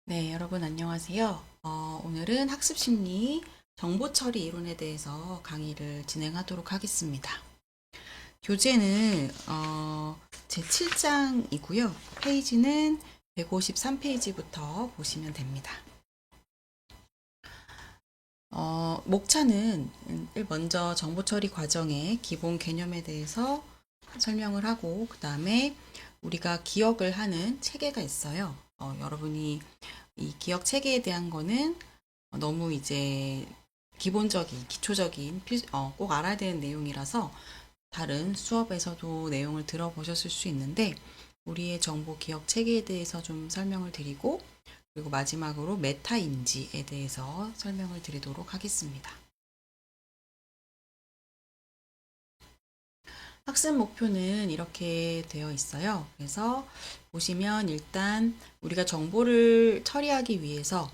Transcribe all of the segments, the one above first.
네, 여러분 안녕하세요. 오늘은 학습심리 정보처리 이론에 대해서 강의를 진행하도록 하겠습니다. 교재는 제 7장이고요. 페이지는 153페이지부터 보시면 됩니다. 목차는 먼저 정보처리 과정의 기본 개념에 대해서 설명을 하고 그 다음에 우리가 기억을 하는 체계가 있어요. 여러분이 이 기억 체계에 대한 거는 너무 이제 기본적인, 기초적인, 꼭 알아야 되는 내용이라서 다른 수업에서도 내용을 들어보셨을 수 있는데 우리의 정보 기억 체계에 대해서 좀 설명을 드리고 그리고 마지막으로 메타 인지에 대해서 설명을 드리도록 하겠습니다. 학습 목표는 이렇게 되어 있어요. 그래서 보시면 일단 우리가 정보를 처리하기 위해서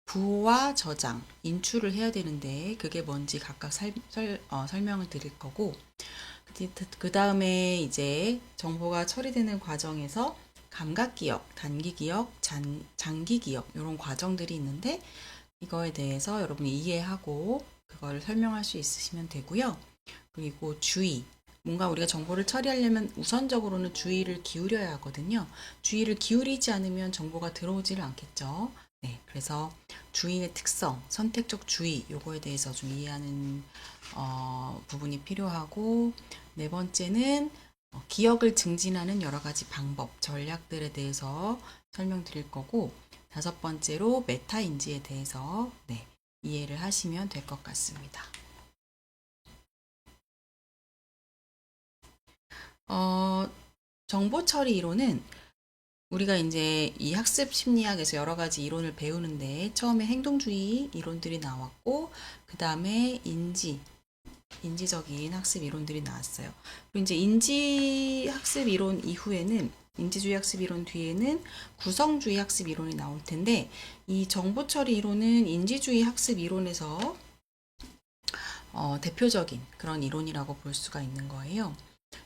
부호와 저장, 인출을 해야 되는데 그게 뭔지 각각 설명을 드릴 거고 그 다음에 이제 정보가 처리되는 과정에서 감각 기억, 단기 기억, 장기 기억 이런 과정들이 있는데 이거에 대해서 여러분이 이해하고 그걸 설명할 수 있으시면 되고요. 그리고 주의, 뭔가 우리가 정보를 처리하려면 우선적으로는 주의를 기울여야 하거든요. 주의를 기울이지 않으면 정보가 들어오지를 않겠죠. 네, 그래서 주의의 특성, 선택적 주의, 요거에 대해서 좀 이해하는 부분이 필요하고, 네 번째는 기억을 증진하는 여러 가지 방법, 전략들에 대해서 설명드릴 거고, 다섯 번째로 메타 인지에 대해서 네, 이해를 하시면 될 것 같습니다. 어, 정보 처리 이론은 우리가 이제 이 학습 심리학에서 여러 가지 이론을 배우는데 처음에 행동주의 이론들이 나왔고 그 다음에 인지적인 학습 이론들이 나왔어요. 그리고 이제 인지 학습 이론 이후에는 인지주의 학습 이론 뒤에는 구성주의 학습 이론이 나올 텐데 이 정보 처리 이론은 인지주의 학습 이론에서 대표적인 그런 이론이라고 볼 수가 있는 거예요.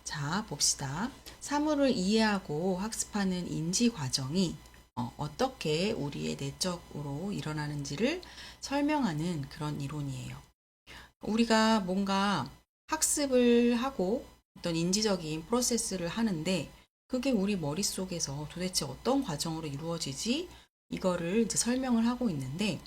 자, 봅시다. 사물을 이해하고 학습하는 인지 과정이 떻게 우리의 내적으로 일어나는지를 설명하는 그런 이론이에요. 우리가 뭔가 학습을 하고 어떤 인지적인 프로세스를 하는데 그게 우리 머릿속에서 도대체 어떤 과정으로 이루어지지? 이거를 이제 설명을 하고 있는데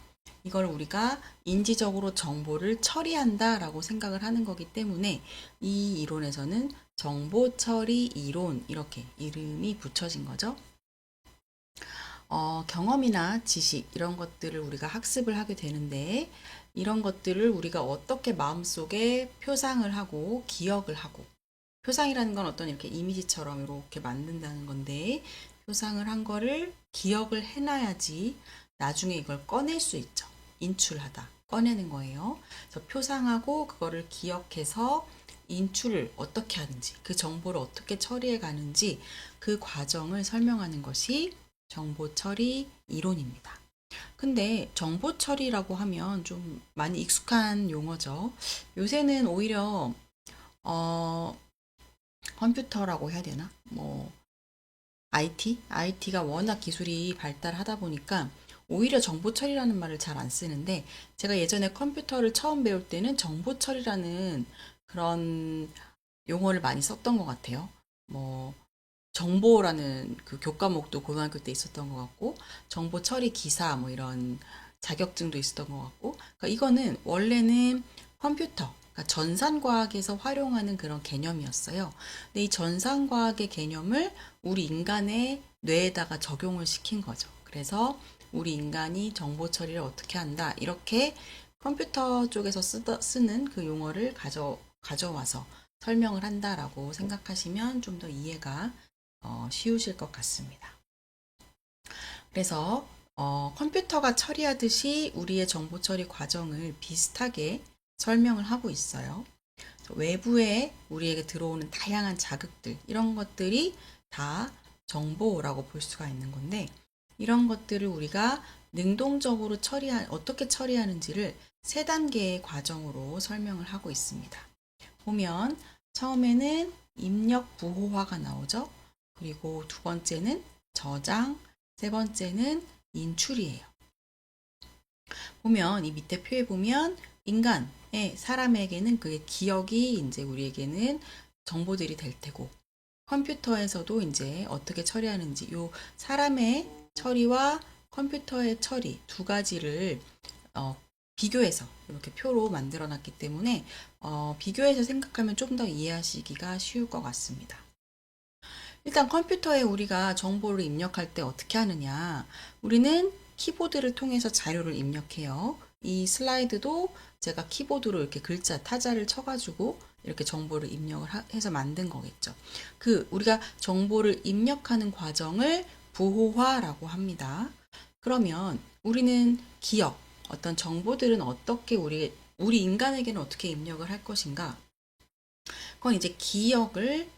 이걸 우리가 인지적으로 정보를 처리한다라고 생각을 하는 거기 때문에 이 이론에서는 정보 처리 이론 이렇게 이름이 붙여진 거죠. 경험이나 지식 이런 것들을 우리가 학습을 하게 되는데 이런 것들을 우리가 어떻게 마음속에 표상을 하고 기억을 하고 표상이라는 건 어떤 이렇게 이미지처럼 이렇게 만든다는 건데 표상을 한 거를 기억을 해놔야지 나중에 이걸 꺼낼 수 있죠. 인출하다. 꺼내는 거예요. 그래서 표상하고 그거를 기억해서 인출을 어떻게 하는지, 그 정보를 어떻게 처리해 가는지 그 과정을 설명하는 것이 정보 처리 이론입니다. 근데 정보 처리라고 하면 좀 많이 익숙한 용어죠. 요새는 오히려 어, 컴퓨터라고 해야 되나? IT가 워낙 기술이 발달하다 보니까 오히려 정보 처리라는 말을 잘 안 쓰는데 제가 예전에 컴퓨터를 처음 배울 때는 정보 처리라는 그런 용어를 많이 썼던 것 같아요. 뭐 정보라는 그 교과목도 고등학교 때 있었던 것 같고 정보 처리 기사 뭐 이런 자격증도 있었던 것 같고 그러니까 이거는 원래는 컴퓨터 그러니까 전산과학에서 활용하는 그런 개념이었어요. 근데 이 전산과학의 개념을 우리 인간의 뇌에다가 적용을 시킨 거죠. 그래서 우리 인간이 정보 처리를 어떻게 한다 이렇게 컴퓨터 쪽에서 쓰는 그 용어를 가져와서 설명을 한다라고 생각하시면 좀 더 이해가 쉬우실 것 같습니다. 그래서 컴퓨터가 처리하듯이 우리의 정보 처리 과정을 비슷하게 설명을 하고 있어요. 외부에 우리에게 들어오는 다양한 자극들, 이런 것들이 다 정보라고 볼 수가 있는 건데, 이런 것들을 우리가 능동적으로 어떻게 처리하는지를 세 단계의 과정으로 설명을 하고 있습니다. 보면, 처음에는 입력 부호화가 나오죠. 그리고 두 번째는 저장, 세 번째는 인출이에요. 보면 이 밑에 표에 보면 인간의 사람에게는 그게 기억이 이제 우리에게는 정보들이 될 테고 컴퓨터에서도 이제 어떻게 처리하는지 요 사람의 처리와 컴퓨터의 처리 두 가지를 비교해서 이렇게 표로 만들어 놨기 때문에 비교해서 생각하면 좀 더 이해하시기가 쉬울 것 같습니다. 일단 컴퓨터에 우리가 정보를 입력할 때 어떻게 하느냐. 우리는 키보드를 통해서 자료를 입력해요. 이 슬라이드도 제가 키보드로 이렇게 글자, 타자를 쳐가지고 이렇게 정보를 입력을 해서 만든 거겠죠. 우리가 정보를 입력하는 과정을 부호화라고 합니다. 그러면 우리는 기억, 어떤 정보들은 어떻게 우리 인간에게는 어떻게 입력을 할 것인가? 그건 이제 기억을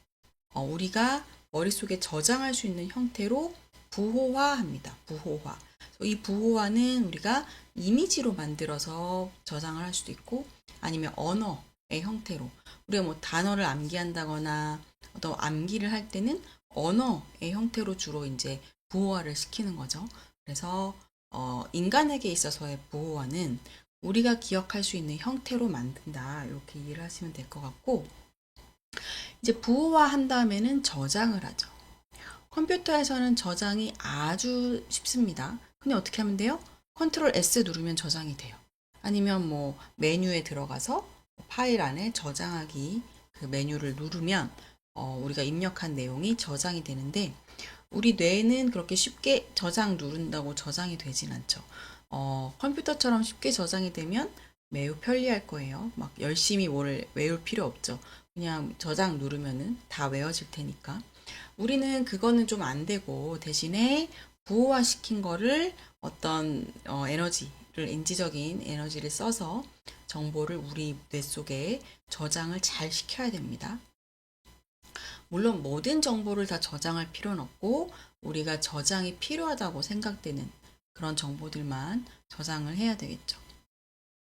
우리가 머릿속에 저장할 수 있는 형태로 부호화합니다. 부호화. 이 부호화는 우리가 이미지로 만들어서 저장을 할 수도 있고 아니면 언어의 형태로 우리가 뭐 단어를 암기한다거나 어떤 암기를 할 때는 언어의 형태로 주로 이제 부호화를 시키는 거죠. 그래서 인간에게 있어서의 부호화는 우리가 기억할 수 있는 형태로 만든다. 이렇게 이해를 하시면 될 것 같고 이제 부호화 한 다음에는 저장을 하죠. 컴퓨터에서는 저장이 아주 쉽습니다. 근데 어떻게 하면 돼요? 컨트롤 S 누르면 저장이 돼요. 아니면 뭐 메뉴에 들어가서 파일 안에 저장하기 그 메뉴를 누르면 우리가 입력한 내용이 저장이 되는데 우리 뇌는 그렇게 쉽게 저장 누른다고 저장이 되진 않죠. 컴퓨터처럼 쉽게 저장이 되면 매우 편리할 거예요. 막 열심히 뭐를 외울 필요 없죠. 그냥 저장 누르면은 다 외워질 테니까. 우리는 그거는 좀 안 되고 대신에 부호화 시킨 거를 어떤 에너지를 인지적인 에너지를 써서 정보를 우리 뇌 속에 저장을 잘 시켜야 됩니다. 물론 모든 정보를 다 저장할 필요는 없고 우리가 저장이 필요하다고 생각되는 그런 정보들만 저장을 해야 되겠죠.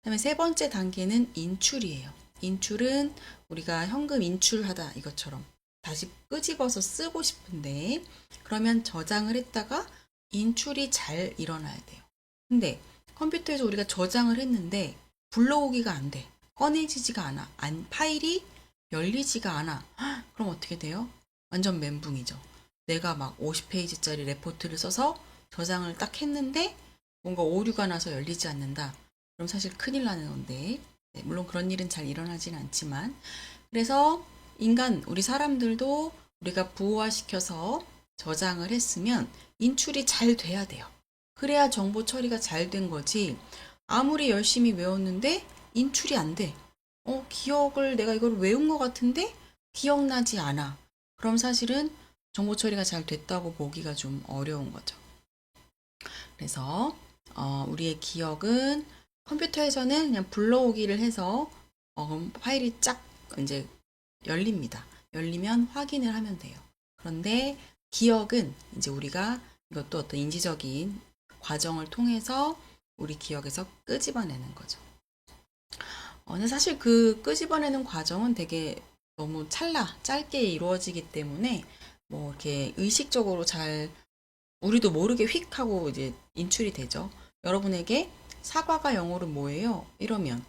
그다음에 세 번째 단계는 인출이에요. 인출은 우리가 현금 인출하다 이것처럼 다시 끄집어서 쓰고 싶은데 그러면 저장을 했다가 인출이 잘 일어나야 돼요. 근데 컴퓨터에서 우리가 저장을 했는데 불러오기가 안 돼. 꺼내지지가 않아. 파일이 열리지가 않아. 그럼 어떻게 돼요? 완전 멘붕이죠. 내가 막 50페이지짜리 레포트를 써서 저장을 딱 했는데 뭔가 오류가 나서 열리지 않는다. 그럼 사실 큰일 나는 건데 네, 물론 그런 일은 잘 일어나지는 않지만 그래서 우리 사람들도 우리가 부호화시켜서 저장을 했으면 인출이 잘 돼야 돼요. 그래야 정보 처리가 잘 된 거지. 아무리 열심히 외웠는데 인출이 안 돼. 기억을 내가 이걸 외운 것 같은데 기억나지 않아. 그럼 사실은 정보 처리가 잘 됐다고 보기가 좀 어려운 거죠. 그래서 우리의 기억은 컴퓨터에서는 그냥 불러오기를 해서 파일이 쫙 이제 열립니다. 열리면 확인을 하면 돼요. 그런데 기억은 이제 우리가 이것도 어떤 인지적인 과정을 통해서 우리 기억에서 끄집어내는 거죠. 근데 사실 그 끄집어내는 과정은 되게 너무 짧게 이루어지기 때문에 뭐 이렇게 의식적으로 잘 우리도 모르게 휙 하고 이제 인출이 되죠. 여러분에게 사과가 영어로 뭐예요? 이러면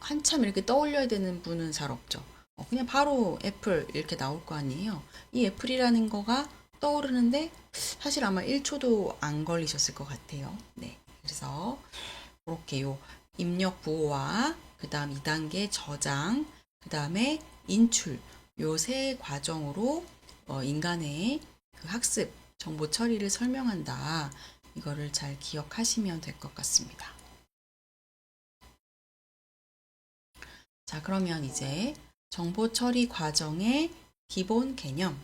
한참 이렇게 떠올려야 되는 분은 잘 없죠. 그냥 바로 애플 이렇게 나올 거 아니에요. 이 애플이라는 거가 떠오르는데 사실 아마 1초도 안 걸리셨을 것 같아요. 네. 그래서 그렇게 입력 부호와 그 다음 2단계 저장, 그 다음에 인출 요 세 과정으로 인간의 그 학습, 정보 처리를 설명한다. 이거를 잘 기억하시면 될 것 같습니다. 자, 그러면 이제 정보 처리 과정의 기본 개념에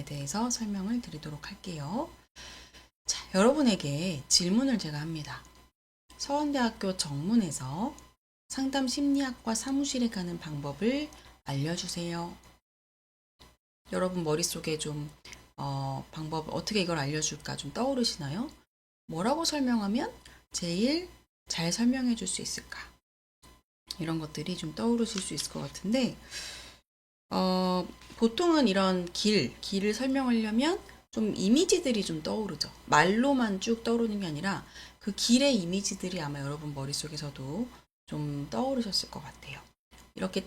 대해서 설명을 드리도록 할게요. 자, 여러분에게 질문을 제가 합니다. 서원대학교 정문에서 상담 심리학과 사무실에 가는 방법을 알려주세요. 여러분 머릿속에 좀 방법 어떻게 이걸 알려줄까 좀 떠오르시나요? 뭐라고 설명하면 제일 잘 설명해 줄 수 있을까? 이런 것들이 좀 떠오르실 수 있을 것 같은데 보통은 이런 길을 설명하려면 좀 이미지들이 좀 떠오르죠. 말로만 쭉 떠오르는 게 아니라 그 길의 이미지들이 아마 여러분 머릿속에서도 좀 떠오르셨을 것 같아요. 이렇게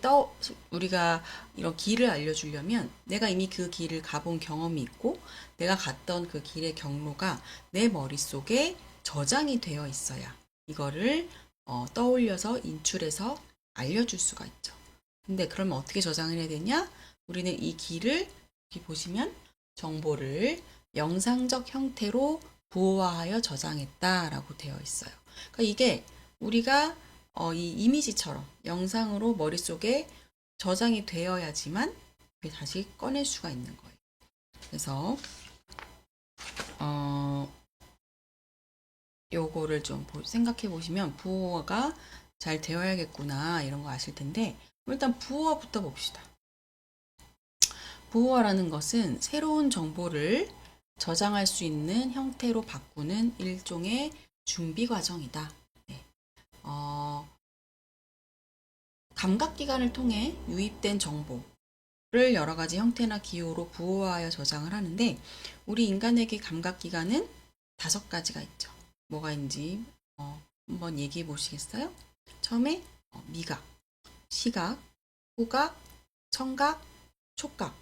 우리가 이런 길을 알려주려면 내가 이미 그 길을 가본 경험이 있고 내가 갔던 그 길의 경로가 내 머릿속에 저장이 되어 있어야 이거를 떠올려서 인출해서 알려줄 수가 있죠. 근데 그러면 어떻게 저장을 해야 되냐? 우리는 이 길을 여기 보시면 정보를 영상적 형태로 부호화하여 저장했다라고 되어 있어요. 그러니까 이게 우리가 이 이미지처럼 영상으로 머릿속에 저장이 되어야지만 다시 꺼낼 수가 있는 거예요. 그래서 요거를 좀 생각해 보시면 부호가 잘 되어야겠구나 이런 거 아실 텐데 일단 부호화부터 봅시다. 부호화라는 것은 새로운 정보를 저장할 수 있는 형태로 바꾸는 일종의 준비 과정이다. 네. 감각기관을 통해 유입된 정보를 여러 가지 형태나 기호로 부호화하여 저장을 하는데 우리 인간에게 감각기관은 5가지가 있죠. 뭐가 있는지 한번 얘기해 보시겠어요? 처음에 미각, 시각, 후각, 청각, 촉각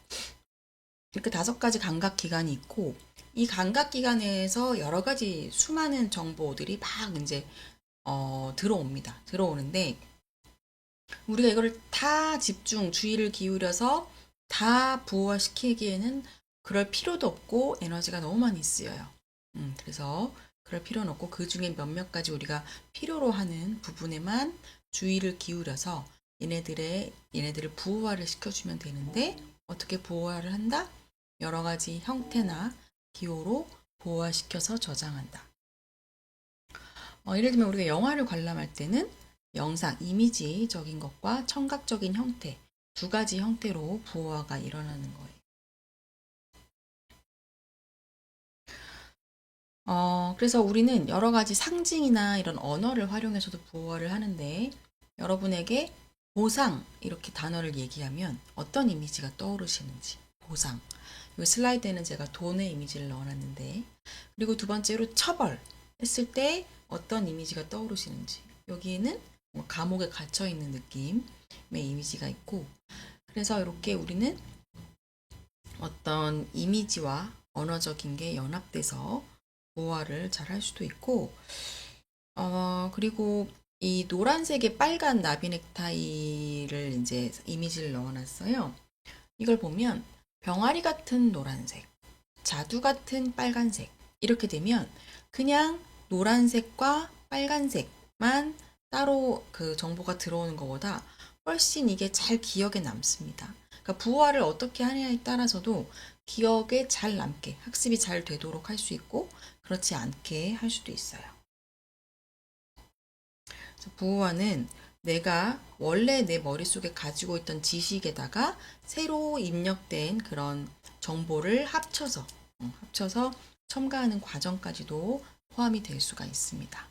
이렇게 5가지 감각기관이 있고 이 감각기관에서 여러 가지 수많은 정보들이 막 이제 들어옵니다. 들어오는데 우리가 이거를 다 주의를 기울여서 다 부호화시키기에는 그럴 필요도 없고 에너지가 너무 많이 쓰여요. 그래서 그럴 필요는 없고 그 중에 몇몇 가지 우리가 필요로 하는 부분에만 주의를 기울여서 얘네들을 부호화를 시켜주면 되는데 어떻게 부호화를 한다? 여러 가지 형태나 기호로 부호화시켜서 저장한다. 예를 들면 우리가 영화를 관람할 때는 영상, 이미지적인 것과 청각적인 형태, 2가지 형태로 부호화가 일어나는 거예요. 그래서 우리는 여러 가지 상징이나 이런 언어를 활용해서도 부호화를 하는데 여러분에게 보상 이렇게 단어를 얘기하면 어떤 이미지가 떠오르시는지 보상. 이 슬라이드에는 제가 돈의 이미지를 넣어놨는데 그리고 2번째로 처벌 했을 때 어떤 이미지가 떠오르시는지 여기에는 감옥에 갇혀 있는 느낌의 이미지가 있고 그래서 이렇게 우리는 어떤 이미지와 언어적인 게 연합돼서 부호화를 잘 할 수도 있고 그리고 이 노란색의 빨간 나비 넥타이를 이제 이미지를 넣어놨어요. 이걸 보면 병아리 같은 노란색, 자두 같은 빨간색 이렇게 되면 그냥 노란색과 빨간색만 따로 그 정보가 들어오는 것보다 훨씬 이게 잘 기억에 남습니다. 그러니까 부호화를 어떻게 하냐에 따라서도 기억에 잘 남게 학습이 잘 되도록 할 수 있고 그렇지 않게 할 수도 있어요. 부호화는 내가 원래 내 머릿속에 가지고 있던 지식에다가 새로 입력된 그런 정보를 합쳐서 첨가하는 과정까지도 포함이 될 수가 있습니다.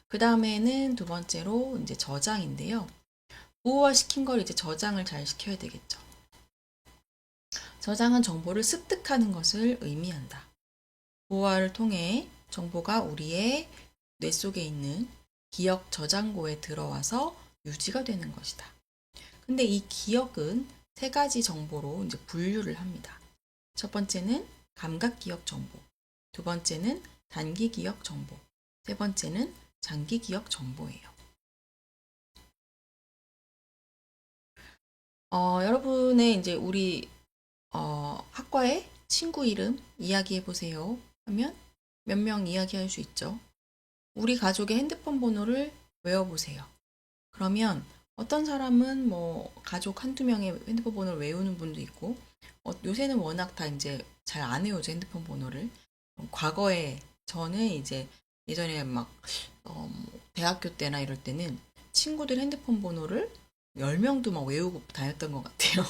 그 다음에는 2번째로 이제 저장인데요. 부호화 시킨 걸 이제 저장을 잘 시켜야 되겠죠. 저장한 정보를 습득하는 것을 의미한다. 부호화를 통해 정보가 우리의 뇌 속에 있는 기억 저장고에 들어와서 유지가 되는 것이다. 근데 이 기억은 3가지 정보로 이제 분류를 합니다. 첫 번째는 감각 기억 정보, 2번째는 단기 기억 정보, 3번째는 장기 기억 정보예요. 여러분의 이제 우리 학과의 친구 이름 이야기해 보세요 하면 몇 명 이야기할 수 있죠. 우리 가족의 핸드폰 번호를 외워보세요. 그러면 어떤 사람은 뭐 가족 1~2명의 핸드폰 번호를 외우는 분도 있고 요새는 워낙 다 이제 잘 안 외우죠 핸드폰 번호를. 과거에 저는 이제 예전에 막 대학교 때나 이럴 때는 친구들 핸드폰 번호를 10명도 막 외우고 다녔던 것 같아요.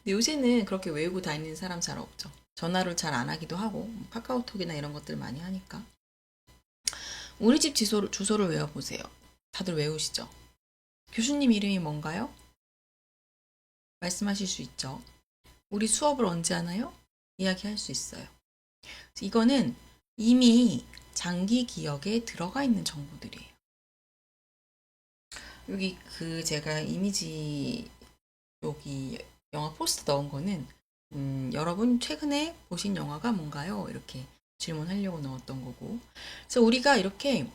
근데 요새는 그렇게 외우고 다니는 사람 잘 없죠. 전화를 잘 안 하기도 하고 카카오톡이나 이런 것들 많이 하니까. 우리 집 주소를 외워보세요. 다들 외우시죠? 교수님 이름이 뭔가요? 말씀하실 수 있죠. 우리 수업을 언제 하나요? 이야기할 수 있어요. 이거는 이미 장기 기억에 들어가 있는 정보들이에요. 여기 제가 이미지 여기 영화 포스터 넣은 거는 여러분 최근에 보신 영화가 뭔가요? 이렇게 질문하려고 넣었던 거고. 그래서 우리가 이렇게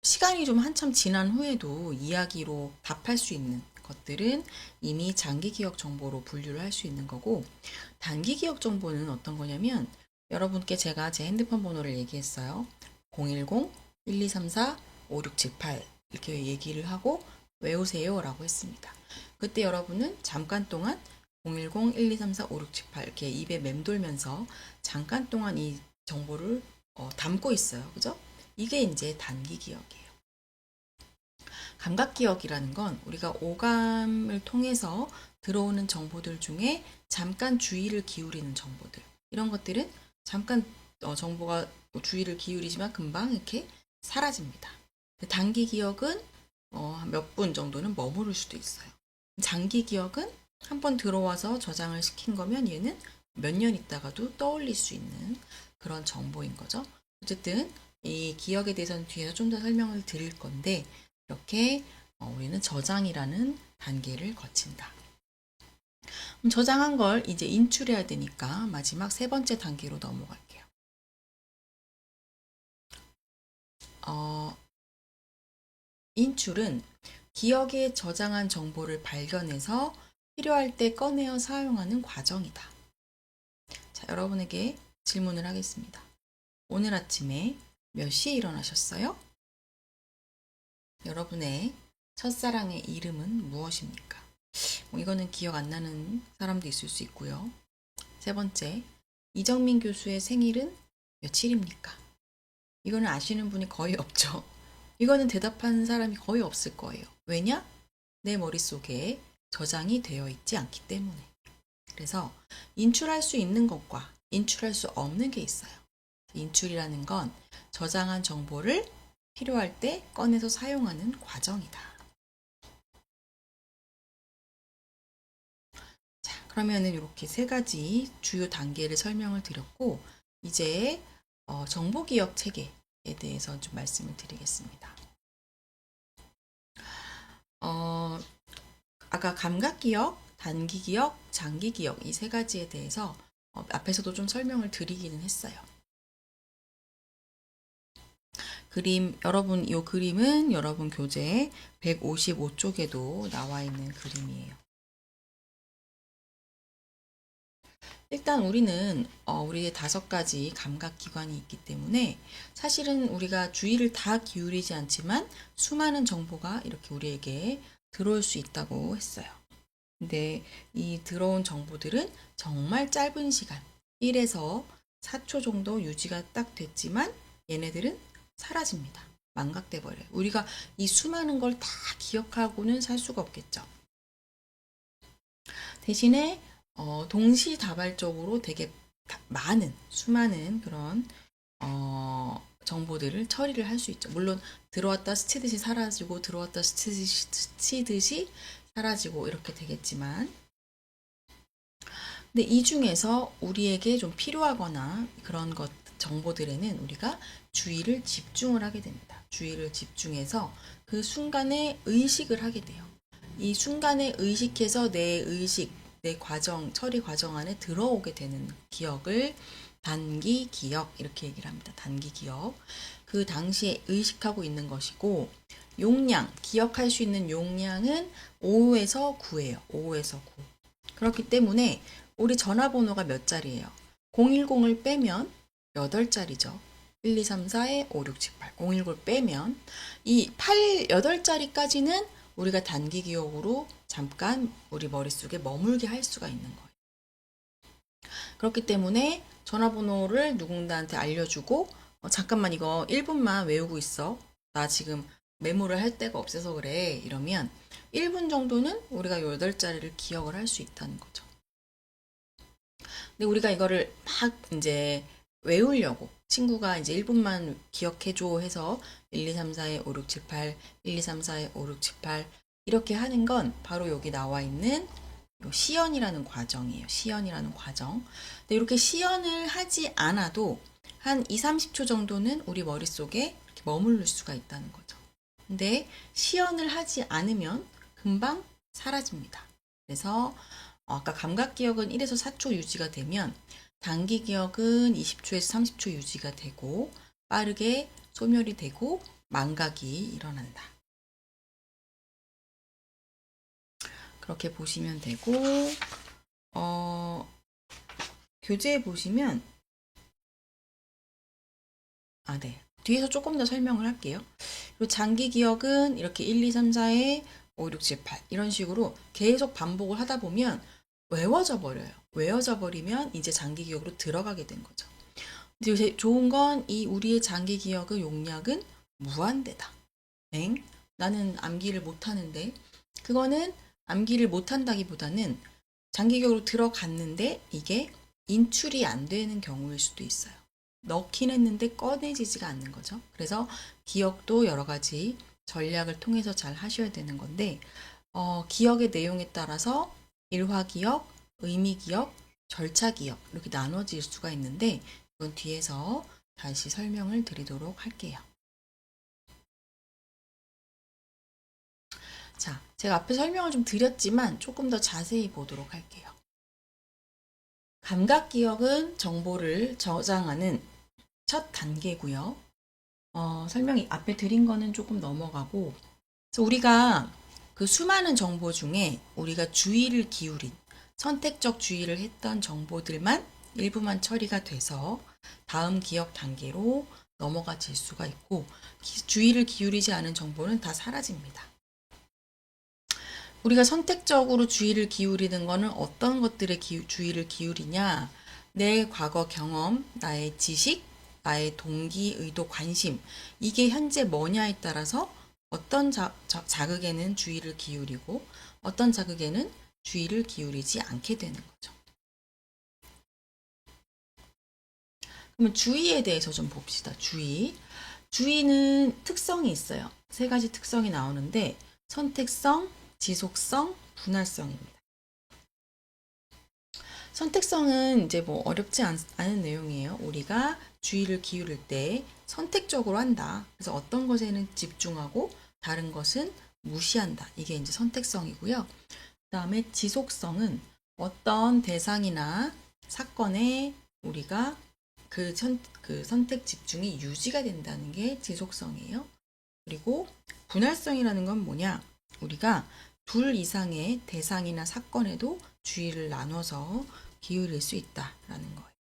시간이 좀 한참 지난 후에도 이야기로 답할 수 있는 것들은 이미 장기 기억 정보로 분류를 할 수 있는 거고, 단기 기억 정보는 어떤 거냐면 여러분께 제가 제 핸드폰 번호를 얘기했어요. 010-1234-5678 이렇게 얘기를 하고 외우세요 라고 했습니다. 그때 여러분은 잠깐 동안 010-1234-5678 이렇게 입에 맴돌면서 잠깐 동안 이 정보를 담고 있어요. 그죠? 이게 이제 단기 기억이에요. 감각 기억이라는 건 우리가 오감을 통해서 들어오는 정보들 중에 잠깐 주의를 기울이는 정보들. 이런 것들은 잠깐 정보가 주의를 기울이지만 금방 이렇게 사라집니다. 단기 기억은 몇 분 정도는 머무를 수도 있어요. 장기 기억은 한번 들어와서 저장을 시킨 거면 얘는 몇 년 있다가도 떠올릴 수 있는 그런 정보인 거죠. 어쨌든 이 기억에 대해서는 뒤에서 좀 더 설명을 드릴 건데, 이렇게 우리는 저장이라는 단계를 거친다. 저장한 걸 이제 인출해야 되니까 마지막 세 번째 단계로 넘어갈게요. 인출은 기억에 저장한 정보를 발견해서 필요할 때 꺼내어 사용하는 과정이다. 자, 여러분에게 질문을 하겠습니다. 오늘 아침에 몇 시에 일어나셨어요? 여러분의 첫사랑의 이름은 무엇입니까? 이거는 기억 안 나는 사람도 있을 수 있고요. 세 번째, 이정민 교수의 생일은 며칠입니까? 이거는 아시는 분이 거의 없죠. 이거는 대답하는 사람이 거의 없을 거예요. 왜냐? 내 머릿속에 저장이 되어 있지 않기 때문에. 그래서 인출할 수 있는 것과 인출할 수 없는 게 있어요. 인출이라는 건 저장한 정보를 필요할 때 꺼내서 사용하는 과정이다. 자, 그러면은 이렇게 세 가지 주요 단계를 설명을 드렸고, 이제 정보기억 체계에 대해서 좀 말씀을 드리겠습니다. 아까 감각기억, 단기기억, 장기기억 이 세 가지에 대해서 앞에서도 좀 설명을 드리기는 했어요. 여러분, 이 그림은 여러분 교재 155쪽에도 나와 있는 그림이에요. 일단 우리는 우리의 5가지 감각기관이 있기 때문에 사실은 우리가 주의를 다 기울이지 않지만 수많은 정보가 이렇게 우리에게 들어올 수 있다고 했어요. 근데 이 들어온 정보들은 정말 짧은 시간, 1에서 4초 정도 유지가 딱 됐지만 얘네들은 사라집니다. 망각돼 버려요. 우리가 이 수많은 걸 다 기억하고는 살 수가 없겠죠. 대신에 동시다발적으로 되게 많은 수많은 그런 정보들을 처리를 할 수 있죠. 물론 들어왔다 스치듯이 사라지고 들어왔다 스치듯이 사라지고 이렇게 되겠지만, 근데 이 중에서 우리에게 좀 필요하거나 그런 정보들에는 우리가 주의를 집중을 하게 됩니다. 주의를 집중해서 그 순간에 의식을 하게 돼요. 이 순간에 의식해서 내 처리 과정 안에 들어오게 되는 기억을 단기 기억 이렇게 얘기를 합니다. 단기 기억. 그 당시에 의식하고 있는 것이고, 기억할 수 있는 용량은 5에서 9예요. 5에서 9. 그렇기 때문에 우리 전화번호가 몇 자리예요? 010을 빼면 8자리죠. 1, 2, 3, 4에 5, 6, 7, 8. 010을 빼면 이 8자리까지는 우리가 단기 기억으로 잠깐 우리 머릿속에 머물게 할 수가 있는 거예요. 그렇기 때문에 전화번호를 누군가한테 알려주고 잠깐만 이거 1분만 외우고 있어. 나 지금 메모를 할 데가 없어서 그래. 이러면 1분 정도는 우리가 8자리를 기억을 할 수 있다는 거죠. 근데 우리가 이거를 막 이제 외우려고 친구가 이제 1분만 기억해줘 해서 1, 2, 3, 4에 5, 6, 7, 8, 1, 2, 3, 4에 5, 6, 7, 8 이렇게 하는 건 바로 여기 나와 있는 요 시연이라는 과정이에요. 시연이라는 과정. 근데 이렇게 시연을 하지 않아도 한 2, 30초 정도는 우리 머릿속에 이렇게 머무를 수가 있다는 거죠. 근데 시연을 하지 않으면 금방 사라집니다. 그래서 아까 감각 기억은 1에서 4초 유지가 되면 단기 기억은 20초에서 30초 유지가 되고 빠르게 소멸이 되고 망각이 일어난다. 그렇게 보시면 되고 교재에 보시면 네. 뒤에서 조금 더 설명을 할게요. 그리고 장기 기억은 이렇게 1, 2, 3, 4에 5, 6, 7, 8 이런 식으로 계속 반복을 하다 보면 외워져 버려요. 외워져 버리면 이제 장기 기억으로 들어가게 된 거죠. 근데 요새 좋은 건 이 우리의 장기 기억의 용량은 무한대다. 엥? 나는 암기를 못하는데 그거는 암기를 못한다기보다는 장기 기억으로 들어갔는데 이게 인출이 안 되는 경우일 수도 있어요. 넣긴 했는데 꺼내지지가 않는 거죠. 그래서 기억도 여러 가지 전략을 통해서 잘 하셔야 되는 건데 기억의 내용에 따라서 일화 기억, 의미 기억, 절차 기억 이렇게 나눠질 수가 있는데 이건 뒤에서 다시 설명을 드리도록 할게요. 자, 제가 앞에 설명을 좀 드렸지만 조금 더 자세히 보도록 할게요. 감각 기억은 정보를 저장하는 첫 단계고요. 설명이 앞에 드린 거는 조금 넘어가고, 그래서 우리가 그 수많은 정보 중에 우리가 주의를 기울인 선택적 주의를 했던 정보들만 일부만 처리가 돼서 다음 기억 단계로 넘어가질 수가 있고, 주의를 기울이지 않은 정보는 다 사라집니다. 우리가 선택적으로 주의를 기울이는 거는 어떤 것들에 주의를 기울이냐? 내 과거 경험, 나의 지식, 나의 동기, 의도, 관심. 이게 현재 뭐냐에 따라서 어떤 자극에는 주의를 기울이고 어떤 자극에는 주의를 기울이지 않게 되는 거죠. 그러면 주의에 대해서 좀 봅시다. 주의. 주의는 특성이 있어요. 세 가지 특성이 나오는데 선택성, 지속성, 분할성입니다. 선택성은 이제 뭐 어렵지 않은 내용이에요. 우리가 주의를 기울일 때 선택적으로 한다. 그래서 어떤 것에는 집중하고 다른 것은 무시한다. 이게 이제 선택성이고요. 그다음에 지속성은 어떤 대상이나 사건에 우리가 그 선택 집중이 유지가 된다는 게 지속성이에요. 그리고 분할성이라는 건 뭐냐? 우리가 둘 이상의 대상이나 사건에도 주의를 나눠서 기울일 수 있다라는 거예요.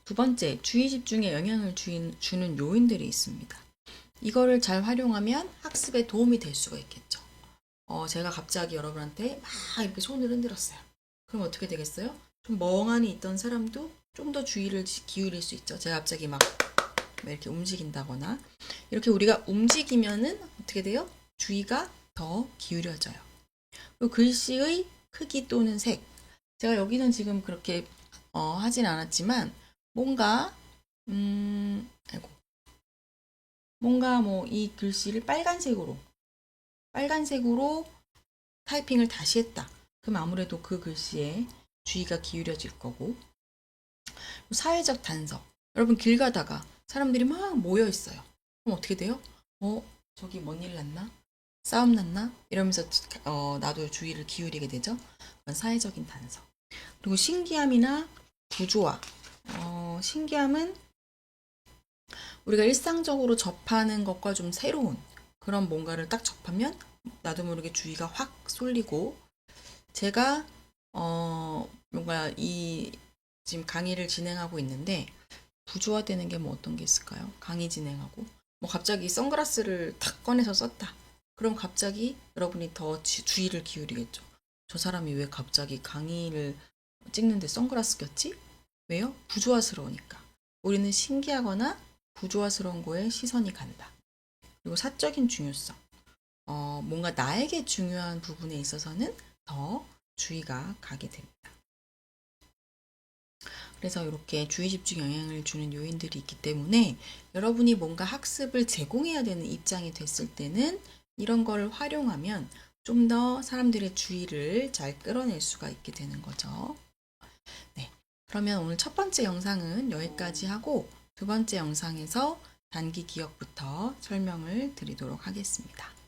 두 번째, 주의 집중에 영향을 주는 요인들이 있습니다. 이거를 잘 활용하면 학습에 도움이 될 수가 있겠죠. 제가 갑자기 여러분한테 막 이렇게 손을 흔들었어요. 그럼 어떻게 되겠어요? 좀 멍하니 있던 사람도 좀 더 주의를 기울일 수 있죠. 제가 갑자기 막 이렇게 움직인다거나 이렇게 우리가 움직이면은 어떻게 돼요? 주의가 더 기울여져요. 그리고 글씨의 크기 또는 색. 제가 여기는 지금 그렇게 하진 않았지만 뭔가 뭔가 뭐 이 글씨를 빨간색으로 타이핑을 다시 했다. 그럼 아무래도 그 글씨에 주의가 기울여질 거고. 사회적 단서. 여러분 길 가다가 사람들이 막 모여 있어요. 그럼 어떻게 돼요? 저기 뭔 일 났나? 싸움 났나? 이러면서 나도 주의를 기울이게 되죠. 그건 사회적인 단서. 그리고 신기함이나 부조화. 신기함은 우리가 일상적으로 접하는 것과 좀 새로운 그런 뭔가를 딱 접하면 나도 모르게 주의가 확 쏠리고 제가 뭔가 지금 강의를 진행하고 있는데 부조화되는 게 뭐 어떤 게 있을까요? 강의 진행하고 뭐 갑자기 선글라스를 탁 꺼내서 썼다. 그럼 갑자기 여러분이 더 주의를 기울이겠죠. 저 사람이 왜 갑자기 강의를 찍는데 선글라스 꼈지? 왜요? 부조화스러우니까. 우리는 신기하거나 부조화스러운 거에 시선이 간다. 그리고 사적인 중요성. 뭔가 나에게 중요한 부분에 있어서는 더 주의가 가게 됩니다. 그래서 이렇게 주의 집중 영향을 주는 요인들이 있기 때문에 여러분이 뭔가 학습을 제공해야 되는 입장이 됐을 때는 이런 걸 활용하면 좀 더 사람들의 주의를 잘 끌어낼 수가 있게 되는 거죠. 네. 그러면 오늘 첫 번째 영상은 여기까지 하고 두 번째 영상에서 단기 기억부터 설명을 드리도록 하겠습니다.